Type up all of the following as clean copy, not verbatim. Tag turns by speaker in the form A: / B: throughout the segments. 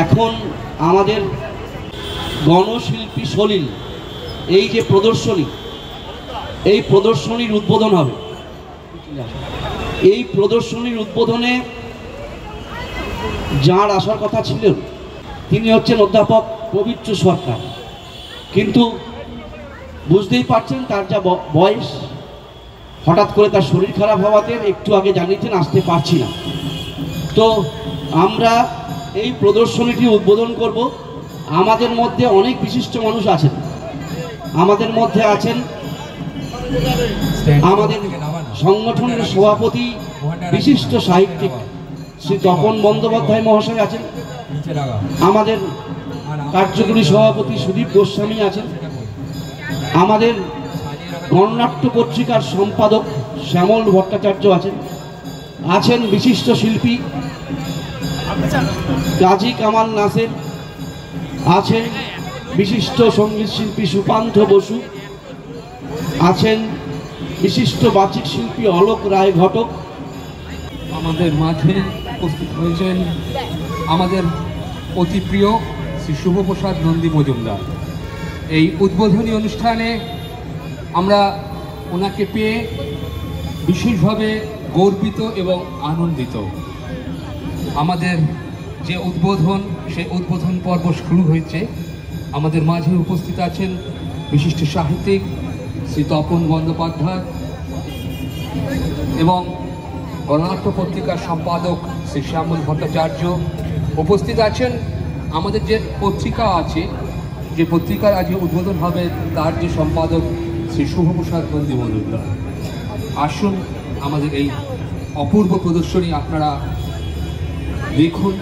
A: এখন আমাদের গণশিল্পী সলিল এই যে প্রদর্শনী, এই প্রদর্শনীর উদ্বোধন হবে। এই প্রদর্শনীর উদ্বোধনে যার আসার কথা ছিলেন তিনি হচ্ছেন অধ্যাপক পবিত্র সরকার, কিন্তু বুঝতেই পারছেন তার যা বয়স, হঠাৎ করে তার শরীর খারাপ হওয়াতে একটু আগে জানিয়েছেন আসতে পারছি না। তো আমরা এই প্রদর্শনীটি উদ্বোধন করব। আমাদের মধ্যে অনেক বিশিষ্ট মানুষ আছেন, আমাদের মধ্যে আছেন আমাদের সংগঠনের সভাপতি বিশিষ্ট সাহিত্যিক শ্রী তপন বন্দ্যোপাধ্যায় মহাশয় আছেন, আমাদের কার্যকরী সভাপতি সুদীপ গোস্বামী আছেন, আমাদের গণনাট্য পত্রিকার সম্পাদক শ্যামল ভট্টাচার্য আছেন বিশিষ্ট শিল্পী গাজী কামাল নাসের, আছেন বিশিষ্ট সঙ্গীত শিল্পী সুকান্ত বসু, আছেন বিশিষ্ট বাচিক শিল্পী অলোক রায় ঘটক।
B: আমাদের মাঝে উপস্থিত হয়েছেন আমাদের অতি প্রিয় শ্রী শুভপ্রসাদ নন্দী মজুমদার। এই উদ্বোধনী অনুষ্ঠানে আমরা ওনাকে পেয়ে বিশেষভাবে গর্বিত এবং আনন্দিত। আমাদের যে উদ্বোধন, সেই উদ্বোধন পর্ব শুরু হয়েছে। আমাদের মাঝে উপস্থিত আছেন বিশিষ্ট সাহিত্যিক শ্রী তপন বন্দ্যোপাধ্যায় এবং গণনাট্য পত্রিকার সম্পাদক শ্রী শ্যামল ভট্টাচার্য। উপস্থিত আছেন আমাদের যে পত্রিকা আছে, যে পত্রিকার আজ উদ্বোধন হবে, তার যে সম্পাদক শ্রী শুভপ্রসাদ নন্দী মজুমদার। আসুন আমাদের এই অপূর্ব প্রদর্শনী আপনারা দেখুন।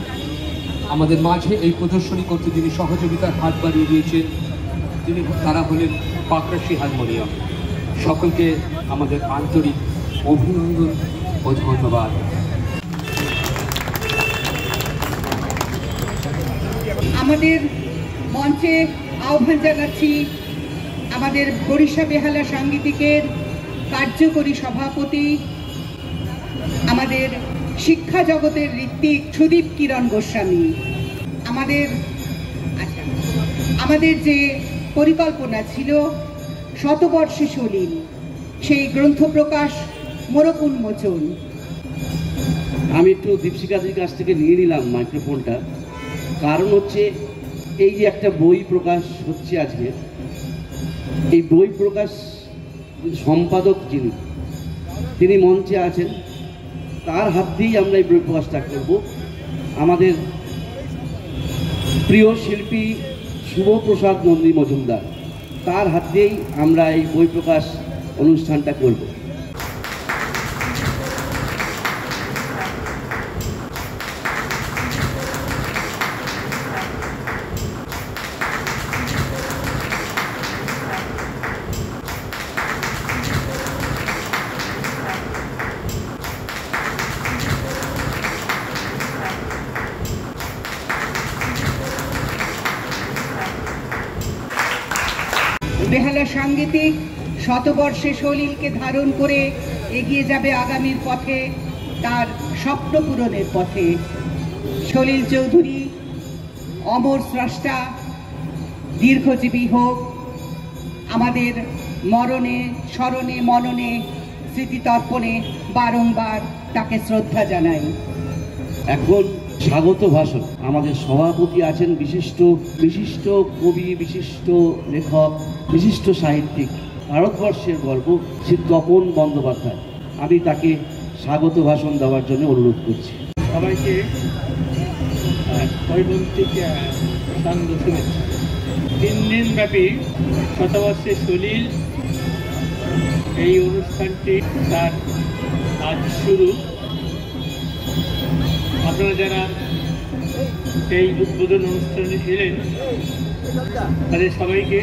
B: আমাদের মাঝে এই প্রদর্শনী করতে যিনি সহযোগিতার হাত বাড়িয়ে দিয়েছেন তারা হলেন পাকরাশি হারমোনিয়াম। সকলকে আমাদের আন্তরিক অভিনন্দন ও ধন্যবাদ।
C: আমাদের মঞ্চে আহ্বান জানাচ্ছি আমাদের বরিশা বেহালা সাংগীতিকের কার্যকরী সভাপতি, আমাদের শিক্ষা জগতের ঋত্বিক সুদীপ কিরণ গোস্বামী। আমাদের যে পরিকল্পনা ছিল শতবর্ষে সলিল, সেই গ্রন্থ প্রকাশ মোড়ক উন্মোচন।
A: আমি একটু দীপশিকাদির কাছ থেকে নিয়ে নিলাম মাইক্রোফোনটা, কারণ হচ্ছে এই যে একটা বই প্রকাশ হচ্ছে আজকে, এই বই প্রকাশ সম্পাদক তিনি মঞ্চে আছেন, তার হাত দিয়েই আমরা এই বই প্রকাশটা করব। আমাদের প্রিয় শিল্পী শুভপ্রসাদ নন্দী মজুমদার, তার হাত দিয়েই আমরা এই বই প্রকাশ অনুষ্ঠানটা করব।
C: বেহালা সাংগীতিক শতবর্ষে সলিলকে ধারণ করে এগিয়ে যাবে আগামীর পথে, তার স্বপ্ন পূরণের পথে। সলিল চৌধুরী অমর স্রষ্টা, দীর্ঘজীবী হোক। আমাদের মরণে, স্মরণে, মননে, স্মৃতিতর্পণে বারংবার তাকে শ্রদ্ধা জানাই।
A: এখন স্বাগত ভাষণ। আমাদের সভাপতি আছেন বিশিষ্ট কবি, বিশিষ্ট লেখক, বিশিষ্ট সাহিত্যিক, ভারতবর্ষের গর্ব শ্রী তপন বন্দ্যোপাধ্যায়। আমি তাকে স্বাগত ভাষণ দেওয়ার জন্য অনুরোধ করছি।
D: সবাইকে পরিবন্তিক সান্ধ্য শুভেচ্ছা। 3 দিন ব্যাপী শতবর্ষে সলিল এই অনুষ্ঠানটি তার আজ শুরু। আপনারা যারা এই উদ্বোধন অনুষ্ঠানে এলেন তাদের সবাইকে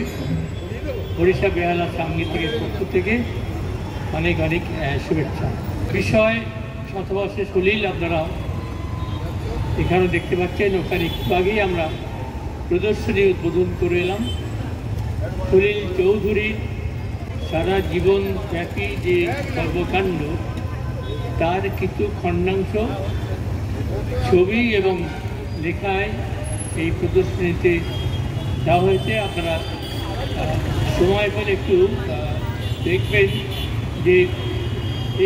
D: বরিশা বেহালা সাংগীতিকের পক্ষ থেকে অনেক অনেক শুভেচ্ছা। বিষয় শতবর্ষে সলিল আপনারা এখানেও দেখতে পাচ্ছেন। ওখানে একটু আগেই আমরা প্রদর্শনী উদ্বোধন করে এলাম। সলিল চৌধুরীর সারা জীবনব্যাপী যে কর্মকাণ্ড, তার কিছু খণ্ডাংশ ছবি এবং লেখায় এই প্রদর্শনীতে দেওয়া হয়েছে। আপনারা সময় পেলে একটু দেখবেন যে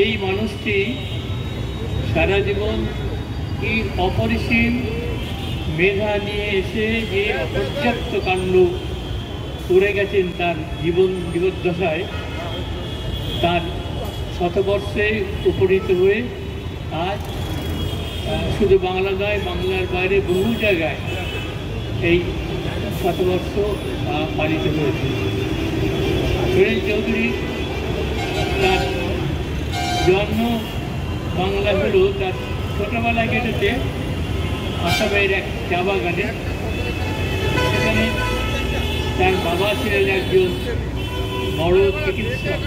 D: এই মানুষটি সারা জীবন কি অপরিসীম মেধা নিয়ে এসে যে অপর্যাপ্ত কাণ্ড করে গেছেন তার জীবদ্দশায়, তার শতবর্ষে উপনীত হয়ে আজ শুধু বাংলা নয়, বাংলার বাইরে বহু জায়গায় এই শতবর্ষ পালিত হয়েছে। সুনীল চৌধুরী তার জন্ম বাংলা হলেও তার ছোটবেলায় কেটেছে আসামের এক চা বাগানে। সেখানে তার বাবা ছিলেন একজন বড় চিকিৎসক।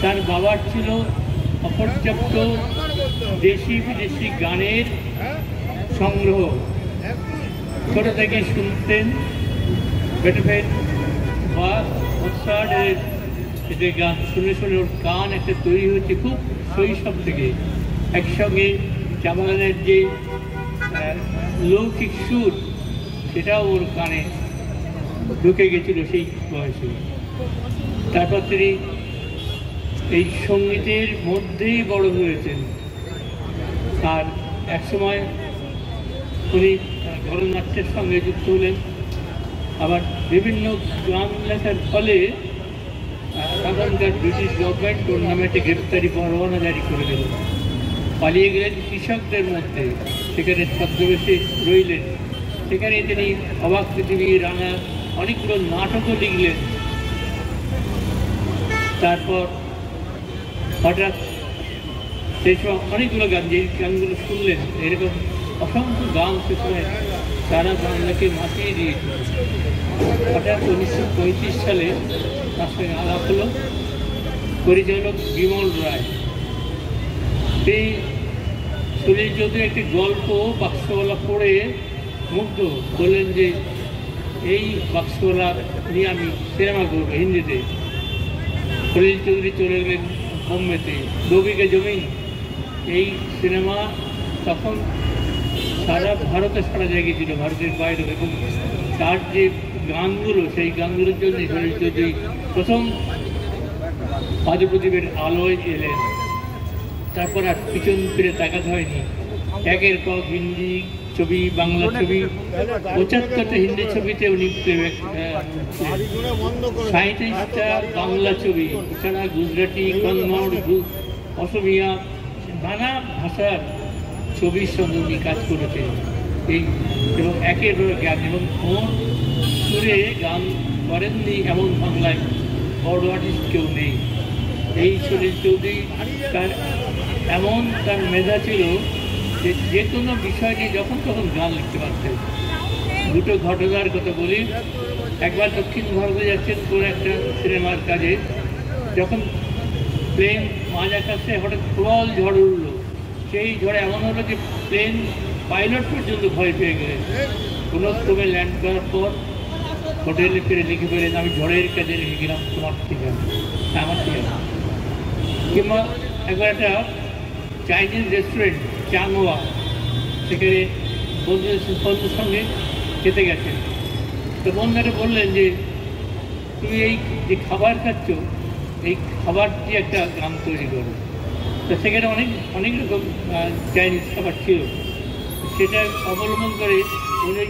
D: তার বাবার ছিল অপর্যাপ্ত দেশি বিদেশি গানের সংগ্রহ। ছোট থেকে শুনতেন বেটোভেন বা মোৎসার্টের এতে গান শুনে শুনে ওর গান একটা তৈরি হয়েছে খুব শৈশব থেকে। একসঙ্গে চা বাগানের যে লৌকিক সুর সেটাও ওর কানে ঢুকে গেছিল সেই বয়সে। তারপর তিনি এই সঙ্গীতের মধ্যেই বড় হয়েছেন। আর একসময় উনি গণনাট্যের সঙ্গে যুক্ত হলেন। আবার বিভিন্ন গান লেখার ফলে তখনকার ব্রিটিশ গভর্নমেন্ট ওর নামে একটা গ্রেপ্তারি পরোয়ানা জারি করে দিল। পালিয়ে গেলেন কৃষকদের মধ্যে, সেখানে ছদ্মবেশে রইলেন। সেখানে তিনি অবাক পৃথিবী, রানা অনেকগুলো নাটকও লিখলেন। তারপর হঠাৎ সেই সময় অনেকগুলো গান, যে গানগুলো শুনলেন, এরকম অসংখ্য গান সে সময় তারা বাংলাকে মাতিয়ে দিয়েছিল। হঠাৎ 1935 সালে তার সঙ্গে আলাপ হলো পরিচালক বিমল রায়। সেই সুনীল চৌধুরী একটি গল্প বাক্সওয়ালা পড়ে মুগ্ধ, বললেন যে এই বাক্সওয়ালা নিয়ে আমি সিনেমা করবো হিন্দিতে। সুনীল চৌধুরী চলে গেলেন বোম্বেতে, বগিকে জমিন। এই সিনেমা তখন সারা ভারতে সারা জায়গায় ছিল, ভারতের বাইরে। এবং তার যে গানগুলো, সেই গানগুলোর জন্য সুনীল চৌধুরী প্রথম আদিপ্রদীপের আলোয় এলেন। তারপর আর পিছন ফিরে তাকাতে হয়নি। একের পর হিন্দি ছবি, বাংলা ছবি, 75টা হিন্দি ছবিতে উনি 37টা বাংলা ছবি, এছাড়া গুজরাটি, কন্নড়, অসমিয়া, নানা ভাষার ছবির সঙ্গে উনি কাজ করেছেন। এই এবং একের পর গান, এবং কোন সুরে গান করেননি এমন বাংলায় বড় আর্টিস্ট কেউ নেই। এই সুনীল চৌধুরী তার এমন তার মেধা ছিল যে যে কোনো বিষয় নিয়ে যখন তখন গান লিখতে পারতেন। দুটো ঘটনার কথা বলি। একবার দক্ষিণ ভারতে যাচ্ছেন কোনো একটা সিনেমার কাজে, যখন প্লেন মাঝ আকাশে হঠাৎ প্রবল ঝড় উঠল। সেই ঝড়ে এমন হলো যে প্লেন পাইলট পর্যন্ত ভয় পেয়ে গেলেন। কোনো ক্রমে ল্যান্ড করার পর হোটেলে ফিরে লিখে পেলেন, আমি ঝড়ের কাজে লিখে গেলাম তোমার ঠিকানা, আমার ঠিকানা। কিংবা একবার একটা চাইনিজ রেস্টুরেন্ট চাংওয়া, সেখানে বন্ধুদের সঙ্গে খেতে গেছেন। তো বন্ধুরা বললেন যে তুমি এই যে খাবার খাচ্ছ, এই খাবার দিয়ে একটা গান তৈরি করো। তো সেখানে অনেক রকম চাইনিজ খাবার ছিল, সেটা অবলম্বন করে উনি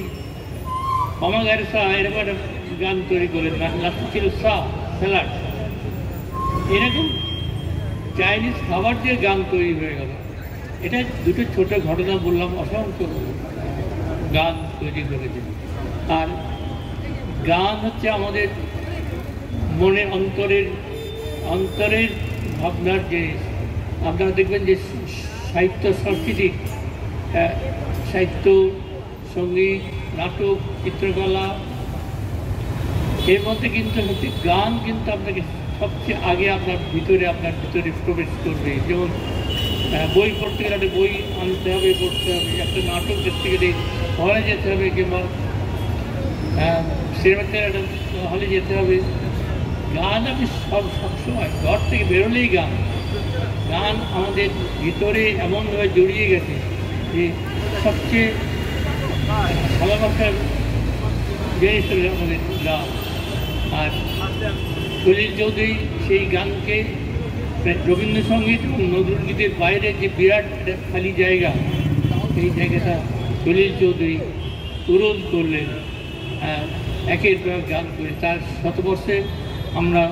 D: অমাগার সা এরকম একটা গান তৈরি করলেন। লাস্টে ছিল সা স্যালাড। এরকম চাইনিজ খাবার দিয়ে গান তৈরি হয়ে গেল। এটা দুটো ছোট ঘটনা বললাম, অসংখ্য গান তৈরি করেছে। আর গান হচ্ছে আমাদের মনে অন্তরের ভাবনার জিনিস। আপনারা দেখবেন যে সাহিত্য সংস্কৃতি, সাহিত্য, সঙ্গীত, নাটক, চিত্রকলা, এর মধ্যে কিন্তু হচ্ছে গান কিন্তু আপনাকে সবচেয়ে আগে আপনার ভিতরে প্রবেশ করবে। যেমন বই পড়তে গেলে একটা বই আনতে হবে, পড়তে হবে। একটা নাটক দেখতে গেলে হলে যেতে হবে, কিংবা সিনেমাতে একটা হলে যেতে হবে। গান আপনি সবসময় ঘর থেকে বেরোলেই গান আমাদের ভিতরে এমনভাবে জড়িয়ে গেছে যে সবচেয়ে ভালোবাসার জিনিস হলো আমাদের গান। আর সলিল চৌধুরী সেই গানকে রবীন্দ্রসঙ্গীত এবং নজরুলগীতের বাইরে যে বিরাট খালি জায়গা, সেই জায়গাটা সলিল চৌধুরী পূরণ করলেন একের পর গান করে। তার শতবর্ষে আমরা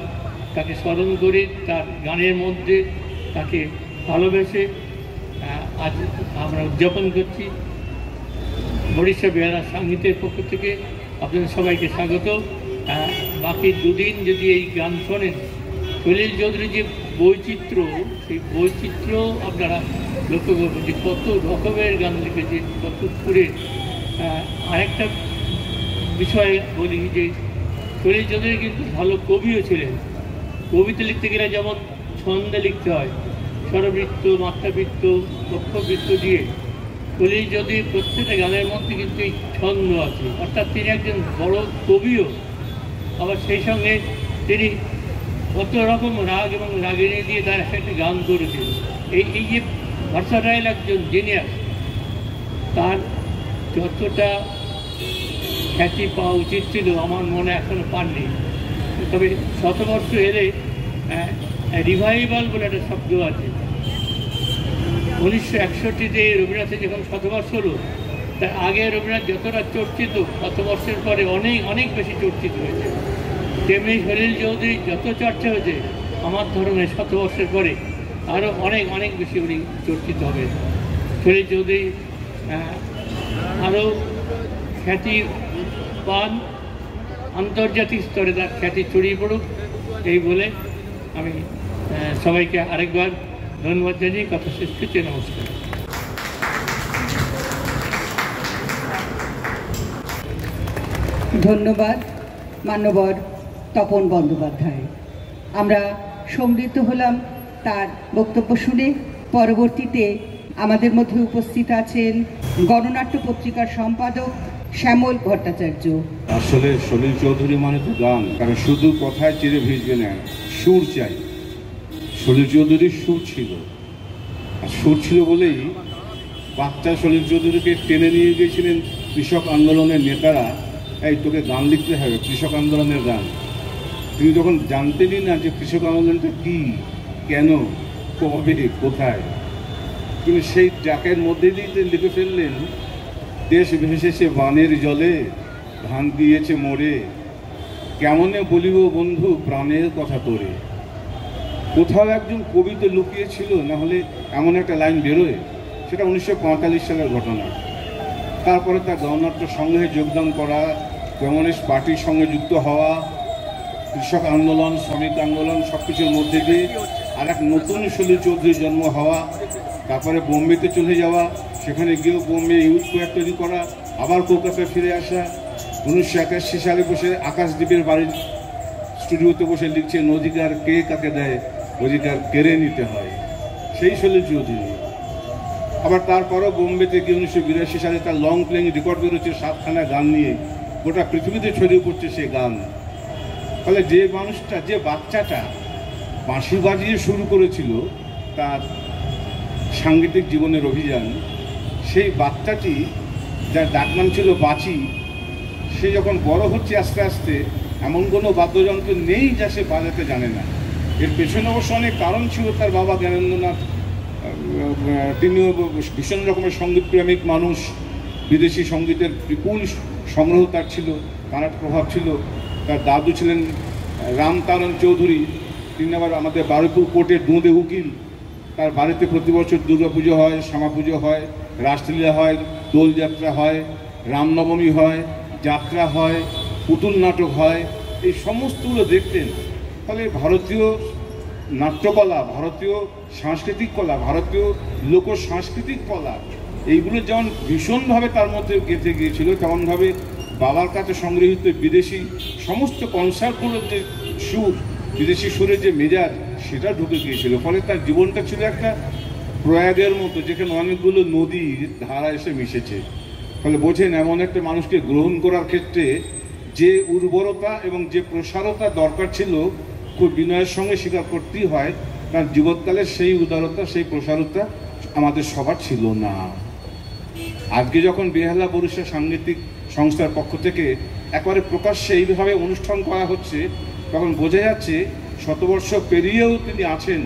D: তাকে স্মরণ করি, তার গানের মধ্যে তাকে ভালোবেসে আজ আমরা উদযাপন করছি। বরিশা বেহারা সঙ্গীতের পক্ষ থেকে আপনাদের সবাইকে স্বাগত। বাকি দুদিন যদি এই গান শোনেন, সলিল চৌধুরীর যে বৈচিত্র্য, সেই বৈচিত্র্য আপনারা লক্ষ্য করবেন যে কত রকমের গান লিখেছে, কত করে। আরেকটা বিষয় বলি যে সলিল চৌধুরী কিন্তু ভালো কবিও ছিলেন। কবিতা লিখতে গেলে যেমন ছন্দে লিখতে হয়, স্বরবৃত্ত, মাত্রাবৃত্ত, লক্ষ্যবৃত্ত দিয়ে, সলিল চৌধুরী প্রত্যেকটা গানের মধ্যে কিন্তু এই ছন্দ আছে, অর্থাৎ তিনি একজন বড় কবিও। আবার সেই সঙ্গে তিনি কত রকম রাগ এবং রাগিনী দিয়ে তার একটা গান করেছেন। এই যে ভার্সাটাইল একজন জিনিয়াস, তার যতটা খ্যাতি পাওয়া উচিত ছিল আমার মনে এখনও পাননি। তবে শতবর্ষ এলে রিভাইভাল বলে একটা শব্দ আছে। 1961-তে রবীন্দ্রনাথের যখন শতবর্ষ হলো, তার আগে রবীন্দ্রনাথ যতটা চর্চিত, শতবর্ষের পরে অনেক অনেক বেশি চর্চিত হয়েছে। তেমনি সলিল চৌধুরী যত চর্চা হয়েছে, আমার ধরনের শতবর্ষের পরে আরও অনেক অনেক বেশি উনি চর্চিত হবে। সলিল চৌধুরী আরও খ্যাতি পান, আন্তর্জাতিক স্তরে তার খ্যাতি ছড়িয়ে পড়ুক, এই বলে আমি সবাইকে আরেকবার ধন্যবাদ জানিয়ে কথা শেষ করছি। নমস্কার।
C: ধন্যবাদ মান্যবর তপন বন্দ্যোপাধ্যায়। আমরা সমৃদ্ধ হলাম তার বক্তব্য শুনে। পরবর্তীতে আমাদের মধ্যে উপস্থিত আছেন গণনাট্য পত্রিকার সম্পাদক শ্যামল ভট্টাচার্য।
E: আসলে সলিল চৌধুরী মানে তো গান, কারণ শুধু কথায় চিরে ভিজবে না, সুর চাই। সলিল চৌধুরীর সুর ছিল, আর সুর ছিল বলেই বাচ্চা সলিল চৌধুরীকে টেনে নিয়ে গিয়েছিলেন কৃষক আন্দোলনের নেতারা, এই তোকে গান লিখতে হবে, কৃষক আন্দোলনের গান। তিনি যখন জানতেনই না যে কৃষক আন্দোলনটা কী, কেন, কবে, কোথায়, তিনি সেই ট্র্যাকের মধ্যে দিয়ে লিখে ফেললেন, দেশ ভেসেছে বানের জলে, ধান দিয়েছে মোড়ে, কেমনে বলিব বন্ধু প্রাণের কথা তোরে। কোথাও একজন কবি তো লুকিয়েছিল, না হলে এমন একটা লাইন বেরোয়। সেটা 1945 সালের ঘটনা। তারপরে তার গণনাট্য সংঘে যোগদান করা, কমিউনিস্ট পার্টির সঙ্গে যুক্ত হওয়া, কৃষক আন্দোলন, শ্রমিক আন্দোলন, সব কিছুর মধ্যে দিয়ে আর এক নতুন সলিল চৌধুরীর জন্ম হওয়া। তারপরে বোম্বেতে চলে যাওয়া, সেখানে গিয়েও বোম্বে ইউথ কোয়ার তৈরি করা, আবার কলকাতায় ফিরে আসা। 1981 সালে বসে আকাশদ্বীপের বাড়ির স্টুডিওতে বসে লিখছেন, অধিকার কে কাকে দেয়, অধিকার কেড়ে নিতে হয়, সেই সলিল চৌধুরী। আবার তারপরও বোম্বেতে গিয়ে 1982 সালে তার লং প্লেইং রেকর্ড বেরোচ্ছে 7খানা গান নিয়ে, গোটা পৃথিবীতে ছড়িয়ে পড়ছে সেই গান। ফলে যে মানুষটা, যে বাচ্চাটা বাঁশি বাজিয়ে শুরু করেছিল তার সাংগীতিক জীবনের অভিযান, সেই বাচ্চাটি যার ডাকনাম ছিল বাঁচি, সে যখন বড় হচ্ছে আস্তে আস্তে, এমন কোনো বাদ্যযন্ত্র নেই যা সে বাজাতে জানে না। এর পেছনে অবশ্য অনেক কারণ ছিল। তার বাবা জ্ঞানেন্দ্রনাথ, তিনিও ভীষণ রকমের সঙ্গীতপ্রেমিক মানুষ, বিদেশি সঙ্গীতের বিপুল সংগ্রহ তার ছিল, তার প্রভাব ছিল। তার দাদু ছিলেন রামতারণ চৌধুরী, তিনি আবার আমাদের বারুইপুর কোর্টের দুঁদে উকিল। তার বাড়িতে প্রতি বছর দুর্গাপুজো হয়, শ্যামা পুজো হয়, রাসলীলা হয়, দোলযাত্রা হয়, রামনবমী হয়, যাত্রা হয়, পুতুল নাটক হয়, এই সমস্তগুলো দেখতেন। ফলে ভারতীয় নাট্যকলা, ভারতীয় সাংস্কৃতিক কলা, ভারতীয় লোক সাংস্কৃতিক কলা, এইগুলো যেমন ভীষণভাবে তার মধ্যে গেঁথে গিয়েছিল, তেমনভাবে বাবার কাছে সংগৃহীত বিদেশি সমস্ত কনসার্টগুলোর যে সুর, বিদেশি সুরের যে মেজাজ, সেটা ঢুকে গিয়েছিল। ফলে তার জীবনটা ছিল একটা প্রয়াগের মতো, যেখানে অনেকগুলো নদী ধারা এসে মিশেছে। ফলে বোঝেন, এমন একটা মানুষকে গ্রহণ করার ক্ষেত্রে যে উর্বরতা এবং যে প্রসারতা দরকার ছিল, খুব বিনয়ের সঙ্গে স্বীকার করতেই হয়, তার জীবৎকালে সেই উদারতা, সেই প্রসারতা আমাদের সবার ছিল না। আজকে যখন বেহালা বরিশাল সাংগীতিক সংস্থার পক্ষ থেকে একেবারে প্রকাশ্যে এইভাবে অনুষ্ঠান করা হচ্ছে, তখন বোঝা যাচ্ছে শতবর্ষ পেরিয়েও তিনি আছেন,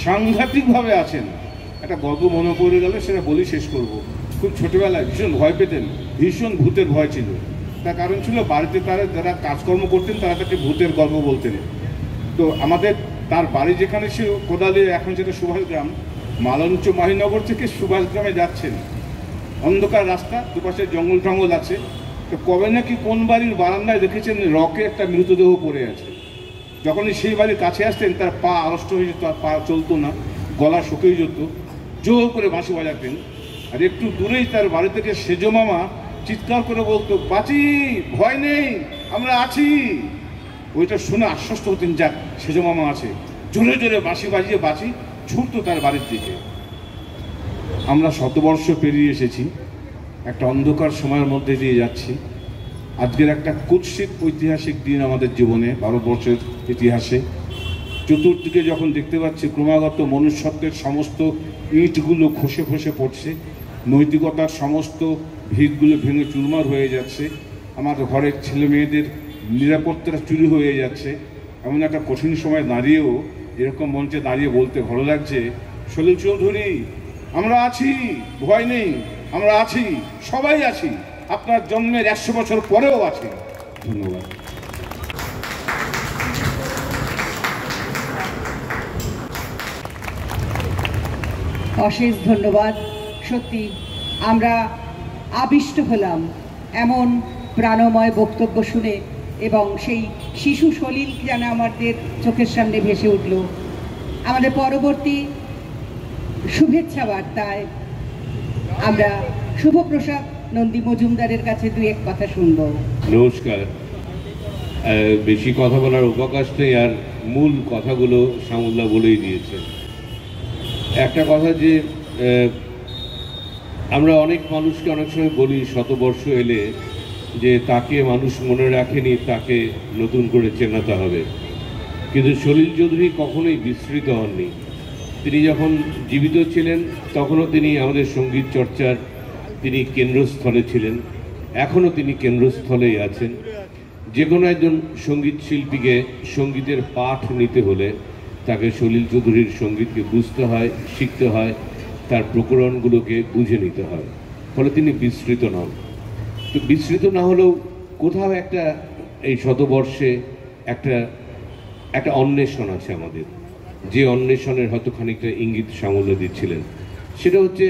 E: সাংঘাতিকভাবে আছেন। একটা গল্প মনে পড়ে গেলে সেটা বলি শেষ করব। খুব ছোটবেলায় ভীষণ ভয় পেতেন, ভীষণ ভূতের ভয় ছিল। তার কারণ ছিল বাড়িতে তারা যারা কাজকর্ম করতেন তারা তাকে ভূতের গল্প বলতেন। তো আমাদের তার বাড়ি যেখানে ছিল কোদালি, এখন যেটা সুভাষগ্রাম, মালঞ্চ মাহিনগর থেকে সুভাষগ্রামে যাচ্ছেন, অন্ধকার রাস্তা, দুপাশে জঙ্গল টঙ্গল আছে। তো কবে নাকি কোন বাড়ির বারান্দায় দেখেছেন রকে একটা মৃতদেহ পড়ে আছে। যখনই সেই বাড়ির কাছে আসতেন তার পা আড়ষ্ট হয়ে যেত, আর পা চলতো না, গলা শুকিয়ে যেত, জোর করে বাঁশি বাজাতেন। আর একটু দূরেই তার বাড়ি থেকে সেজ মামা চিৎকার করে বলতো, বাঁচি, ভয় নেই, আমরা আছি। ওইটা শুনে আশ্বস্ত হতেন, যাক সেজ মামা আছে। জোরে জোরে বাঁশি বাজিয়ে বাঁচি ছুটতো তার বাড়ির দিকে। আমরা শতবর্ষ পেরিয়ে এসেছি, একটা অন্ধকার সময়ের মধ্যে দিয়ে যাচ্ছি। আজকের একটা কুৎসিত ঐতিহাসিক দিন আমাদের জীবনে, ভারতবর্ষের ইতিহাসে। চতুর্দিকে যখন দেখতে পাচ্ছি ক্রমাগত মনুষ্যত্বের সমস্ত ইঁটগুলো খসে খসে পড়ছে, নৈতিকতার সমস্ত ভিতগুলো ভেঙে চুরমার হয়ে যাচ্ছে, আমার ঘরের ছেলে মেয়েদের নিরাপত্তাটা চুরি হয়ে যাচ্ছে, এমন একটা কঠিন সময় দাঁড়িয়েও এরকম মঞ্চে দাঁড়িয়ে বলতে ভালো লাগছে, সলিল চৌধুরী আমরা আছি, ভয় নেই, আমরা আছি, সবাই আছি, আপনার জন্মের 100 বছর পরেও আছি। ধন্যবাদ।
C: অশেষ ধন্যবাদ। সত্যি আমরা আবিষ্ট হলাম এমন প্রাণময় বক্তব্য শুনে, এবং সেই শিশু সলিল যেন আমাদের চোখের সামনে ভেসে উঠল। আমাদের পরবর্তী শুভেচ্ছা বার্তায় আমরা শুভপ্রসাদ নন্দী মজুমদারের কাছে দুই এক কথা শুনব।
F: নমস্কার। বেশি কথা বলার অবকাশ নেই, আর মূল কথাগুলো শ্যামলদা বলেই দিয়েছে। একটা কথা যে আমরা অনেক মানুষকে অনেক সময় বলি শতবর্ষ এলে যে তাকে মানুষ মনে রাখেনি, তাকে নতুন করে চেনাতে হবে। কিন্তু সলিল চৌধুরী কখনোই বিস্মৃত হননি। তিনি যখন জীবিত ছিলেন তখনও তিনি আমাদের সঙ্গীত চর্চার তিনি কেন্দ্রস্থলে ছিলেন, এখনও তিনি কেন্দ্রস্থলেই আছেন। যে কোনো একজন সঙ্গীত শিল্পীকে সঙ্গীতের পাঠ নিতে হলে তাকে সলিল চৌধুরীর সঙ্গীতকে বুঝতে হয়, শিখতে হয়, তার প্রকরণগুলোকে বুঝে নিতে হয়। ফলে তিনি বিস্মৃত নন। তো বিস্মৃত না হলেও কোথাও একটা এই শতবর্ষে একটা অন্বেষণ আছে আমাদের, যে অন্বেষণের হয়তো খানিকটা ইঙ্গিত শ্যামলদা দিচ্ছিলেন। সেটা হচ্ছে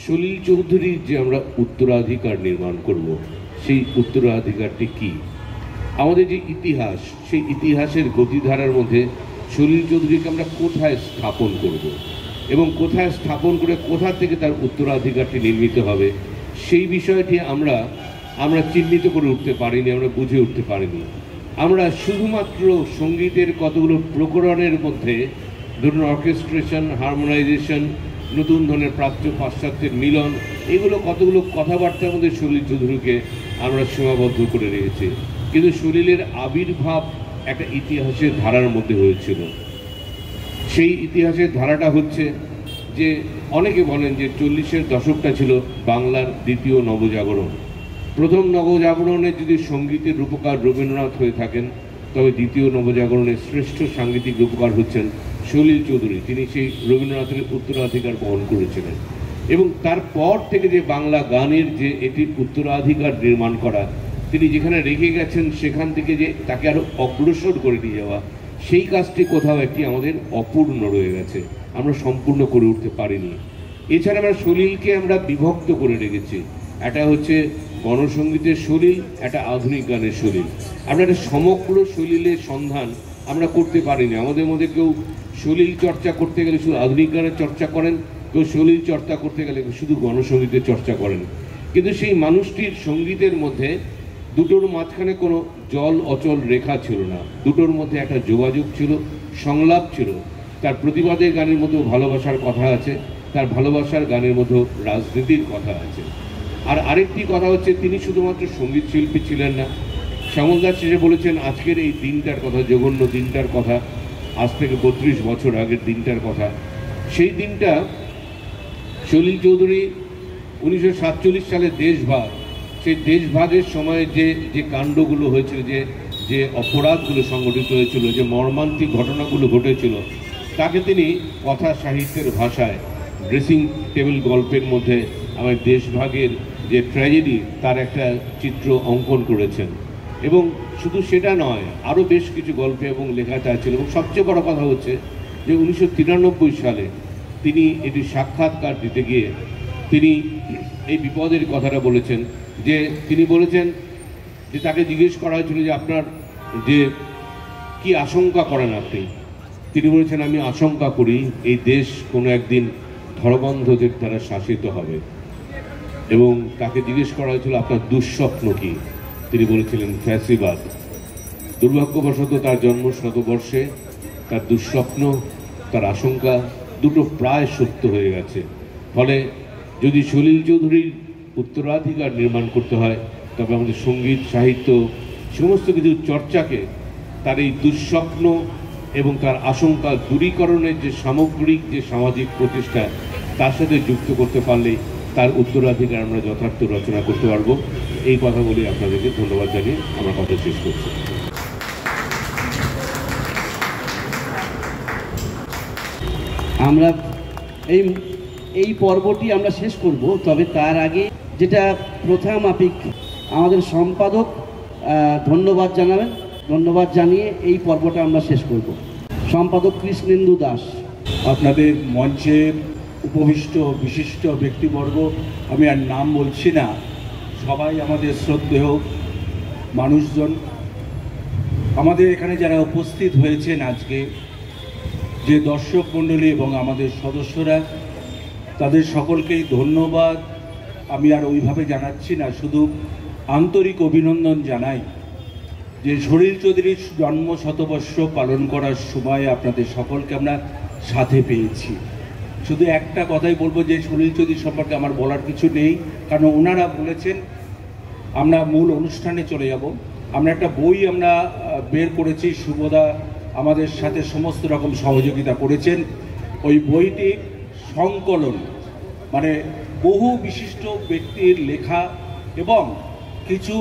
F: সলিল চৌধুরীর যে আমরা উত্তরাধিকার নির্মাণ করব, সেই উত্তরাধিকারটি কি? আমাদের যে ইতিহাস, সেই ইতিহাসের গতিধারার মধ্যে সলিল চৌধুরীকে আমরা কোথায় স্থাপন করব, এবং কোথায় স্থাপন করে কোথা থেকে তার উত্তরাধিকারটি নির্মিত হবে, সেই বিষয়টি আমরা চিহ্নিত করে উঠতে পারিনি, আমরা বুঝে উঠতে পারিনি। আমরা শুধুমাত্র সঙ্গীতের কতগুলো প্রকরণের মধ্যে, ধরুন অর্কেস্ট্রেশন, হারমোনাইজেশন, নতুন ধরনের প্রাচ্য পাশ্চাত্যের মিলন, এগুলো কতগুলো কথাবার্তার মধ্যে সলিল চৌধুরীকে আমরা সীমাবদ্ধ করে রেখেছি। কিন্তু সলিলের আবির্ভাব একটা ইতিহাসের ধারার মধ্যে হয়েছিল। সেই ইতিহাসের ধারাটা হচ্ছে যে অনেকে বলেন যে 40-এর দশকটা ছিল বাংলার দ্বিতীয় নবজাগরণ। প্রথম নবজাগরণের যদি সঙ্গীতের রূপকার রবীন্দ্রনাথ হয়ে থাকেন, তবে দ্বিতীয় নবজাগরণের শ্রেষ্ঠ সাংগীতিক রূপকার হচ্ছেন সলিল চৌধুরী। তিনি সেই রবীন্দ্রনাথের উত্তরাধিকার বহন করেছিলেন, এবং তারপর থেকে যে বাংলা গানের যে এটির উত্তরাধিকার নির্মাণ করা, তিনি যেখানে রেখে গেছেন সেখান থেকে যে তাকে আরও অগ্রসর করে নিয়ে যাওয়া, সেই কাজটি কোথাও একটি আমাদের অপূর্ণ রয়ে গেছে, আমরা সম্পূর্ণ করে উঠতে পারিনি। এছাড়া আমরা সলিলকে আমরা বিভক্ত করে রেখেছি। একটা হচ্ছে গণসঙ্গীতের সলিল, একটা আধুনিক গানের সলিল। আমরা একটা সমগ্র সলিলের সন্ধান আমরা করতে পারিনি। আমাদের মধ্যে কেউ সলিল চর্চা করতে গেলে শুধু আধুনিক গানের চর্চা করেন, কেউ সলিল চর্চা করতে গেলে শুধু গণসঙ্গীতের চর্চা করেন। কিন্তু সেই মানুষটির সঙ্গীতের মধ্যে দুটোর মাঝখানে কোনো জল অচল রেখা ছিল না, দুটোর মধ্যে একটা যোগাযোগ ছিল, সংলাপ ছিল। তার প্রতিবাদের গানের মধ্যেও ভালোবাসার কথা আছে, তার ভালোবাসার গানের মধ্যেও রাজনীতির কথা আছে। আর আরেকটি কথা হচ্ছে, তিনি শুধুমাত্র সঙ্গীত শিল্পী ছিলেন না। শ্যামলদা শেষে বলেছেন আজকের এই দিনটার কথা, জঘন্য দিনটার কথা, আজ থেকে 32 বছর আগের দিনটার কথা। সেই দিনটা সলিল চৌধুরী 1947 সালে দেশভাগ, সেই দেশভাগের সময় যে কাণ্ডগুলো হয়েছিল, যে অপরাধগুলো সংঘটিত হয়েছিল, যে মর্মান্তিক ঘটনাগুলো ঘটেছিল, তাকে তিনি কথা সাহিত্যের ভাষায় ড্রেসিং টেবিল গল্পের মধ্যে আমার দেশভাগের যে ট্র্যাজেডি তার একটা চিত্র অঙ্কন করেছেন। এবং শুধু সেটা নয়, আরও বেশ কিছু গল্পে এবং লেখাটা ছিল। এবং সবচেয়ে বড় কথা হচ্ছে যে 1993 সালে তিনি এটি সাক্ষাৎকার দিতে গিয়ে তিনি এই বিপদের কথাটা বলেছেন। যে তিনি বলেছেন যে তাকে জিজ্ঞেস করা হয়েছিল যে আপনার যে কি আশঙ্কা করেন আপনি। তিনি বলেছেন, আমি আশঙ্কা করি এই দেশ কোনো একদিন ধর্মান্ধদের দ্বারা শাসিত হবে। এবং তাকে জিজ্ঞেস করা হয়েছিল আপনার দুঃস্বপ্ন কি, তিনি বলেছিলেন ফ্যাসিবাদ। দুর্ভাগ্যবশত তার জন্ম শতবর্ষে তার দুঃস্বপ্ন, তার আশঙ্কা দুটো প্রায় সত্য হয়ে গেছে। ফলে যদি সলিল চৌধুরীর উত্তরাধিকার নির্মাণ করতে হয়, তবে আমাদের সঙ্গীত, সাহিত্য, সমস্ত কিছু চর্চাকে তার এই দুঃস্বপ্ন এবং তার আশঙ্কা দূরীকরণের যে সামগ্রিক যে সামাজিক প্রচেষ্টা, তার সাথে যুক্ত করতে পারলেই তার উত্তরাধিকার আমরা যথার্থ রচনা করতে পারব। এই কথা বলে আপনাদেরকে ধন্যবাদ জানিয়ে আমার কথা শেষ করছি।
A: আমরা এই পর্বটি আমরা শেষ করব, তবে তার আগে যেটা প্রথা মাফিক আমাদের সম্পাদক ধন্যবাদ জানাবেন। ধন্যবাদ জানিয়ে এই পর্বটা আমরা শেষ করব। সম্পাদক কৃষ্ণেন্দু দাস।
G: আপনাদের মঞ্চে উপবিষ্ট বিশিষ্ট ব্যক্তিবর্গ, আমি আর নাম বলছি না, সবাই আমাদের শ্রদ্ধেয় মানুষজন, আমাদের এখানে যারা উপস্থিত হয়েছেন আজকে, যে দর্শক মণ্ডলী এবং আমাদের সদস্যরা, তাদের সকলকেই ধন্যবাদ আমি আর ওইভাবে জানাচ্ছি না, শুধু আন্তরিক অভিনন্দন জানাই যে সলিল চৌধুরীর জন্ম শতবর্ষ পালন করার সময় আপনাদের সকলকে আমরা সাথে পেয়েছি। শুধু একটা কথাই বলবো যে সলিল চৌধুরী সম্পর্কে আমার বলার কিছু নেই, কারণ ওনারা বলেছেন। আমরা মূল অনুষ্ঠানে চলে যাব। আমরা একটা বই আমরা বের করেছি, শুভদা আমাদের সাথে সমস্ত রকম সহযোগিতা করেছেন। ওই বইটি সংকলন, মানে বহু বিশিষ্ট ব্যক্তির লেখা এবং কিছু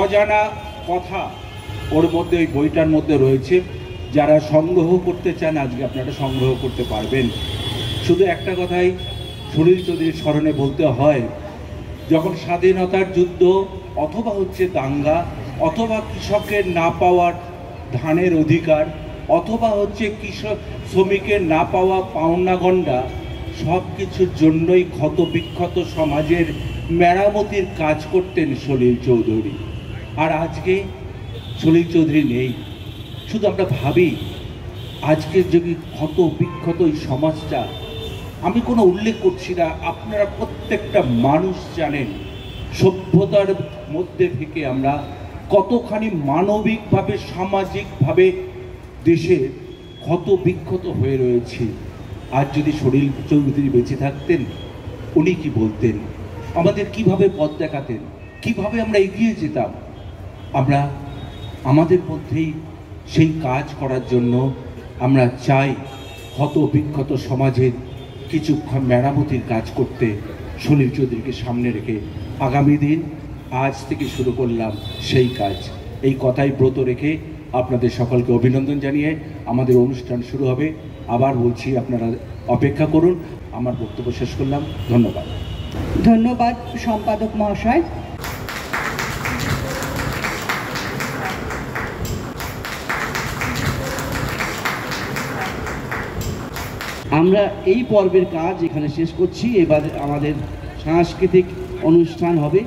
G: অজানা কথা ওর মধ্যে, ওই বইটার মধ্যে রয়েছে। যারা সংগ্রহ করতে চান আজকে আপনারা সংগ্রহ করতে পারবেন। শুধু একটা কথাই সলিল চৌধুরীর স্মরণে বলতে হয়, যখন স্বাধীনতার যুদ্ধ অথবা হচ্ছে দাঙ্গা, অথবা কৃষকের না পাওয়ার ধানের অধিকার, অথবা হচ্ছে কৃষক শ্রমিকের না পাওয়া পাওনা গণ্ডা, সব কিছুর জন্যই ক্ষত বিক্ষত সমাজের মেরামতির কাজ করতেন সলিল চৌধুরী। আর আজকে সলিল চৌধুরী নেই। শুধু আমরা ভাবি আজকে যদি ক্ষত বিক্ষত এই সমাজটা, আমি কোনো উল্লেখ করছি না, আপনারা প্রত্যেকটা মানুষ জানেন সভ্যতার মধ্যে থেকে আমরা কতখানি মানবিকভাবে, সামাজিকভাবে দেশে ক্ষত বিক্ষত হয়ে রয়েছি। আজ যদি সলিল চৌধুরী বেঁচে থাকতেন, উনি কি বলতেন, আমাদের কিভাবে পথ দেখাতেন, কিভাবে আমরা এগিয়ে যেতাম। আমরা আমাদের মধ্যেই সেই কাজ করার জন্য আমরা চাই ক্ষত বিক্ষত সমাজের কিছু মেরামতির কাজ করতে। সলিল চৌধুরীকে সামনে রেখে আগামী দিন আজ থেকে শুরু করলাম সেই কাজ। এই কথাই ব্রত রেখে আপনাদের সকলকে অভিনন্দন জানিয়ে আমাদের অনুষ্ঠান শুরু হবে। আবার বলছি, আপনারা অপেক্ষা করুন। আমার বক্তব্য শেষ করলাম। ধন্যবাদ।
C: ধন্যবাদ সম্পাদক মহাশয়।
A: আমরা এই পর্বের কাজ এখানে শেষ করছি। এবার আমাদের সাংস্কৃতিক অনুষ্ঠান হবে।